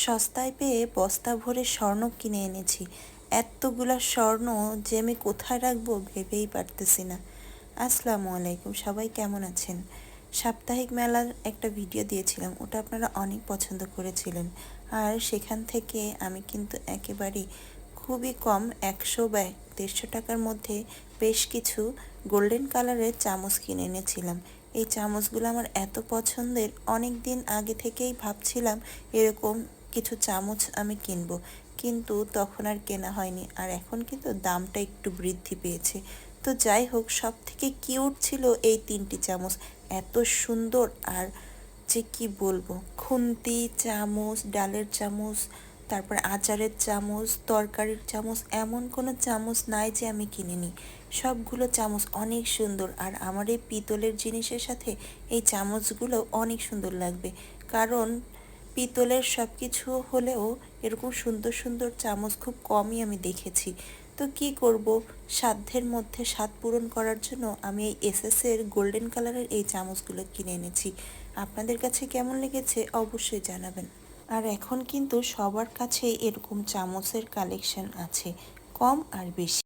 সস্তায় পেয়ে বস্তা ভরে স্বর্ণ কিনে এনেছি। এতগুলা স্বর্ণ যে আমি কোথায় রাখবো ভেবেই পারতেছি না। আসসালামু আলাইকুম, সবাই কেমন আছেন? সাপ্তাহিক মেলার একটা ভিডিও দিয়েছিলাম, ওটা আপনারা অনেক পছন্দ করেছিলেন। আর সেখান থেকে আমি কিন্তু একেবারেই খুবই কম 100 বা 150 টাকার মধ্যে বেশ কিছু গোল্ডেন কালারের চামচ কিনে এনেছিলাম। এই চামচগুলো আমার এত পছন্দের, অনেক দিন আগে থেকেই ভাবছিলাম এরকম কিছু চামচ আমি কিনবো, কিন্তু তখন আর কেনা হয়নি। আর এখন কিন্তু দামটা একটু বৃদ্ধি পেয়েছে। তো যাই হোক, সব থেকে কিউট ছিল এই 3টি চামচ, এত সুন্দর। আর যে কি বলবো, খুন্তি চামচ, ডালের চামচ, তারপর আচারের চামচ, তরকারির চামচ, এমন কোনো চামচ নাই যে আমি কিনিনি। সবগুলো চামচ অনেক সুন্দর। আর আমার এই পিতলের জিনিসের সাথে এই চামচগুলো অনেক সুন্দর লাগবে, কারণ পিতলের সব কিছু হলেও এরকম সুন্দর সুন্দর চামচ খুব কমই আমি দেখেছি। তো কি করব, সাধ্যের মধ্যে স্বাদ পূরণ করার জন্য আমি এই এসএসের গোল্ডেন কালারের এই চামচগুলো কিনে এনেছি। আপনাদের কাছে কেমন লেগেছে অবশ্যই জানাবেন। আর এখন কিন্তু সবার কাছে এরকম চামচের কালেকশন আছে, কম আর বেশি।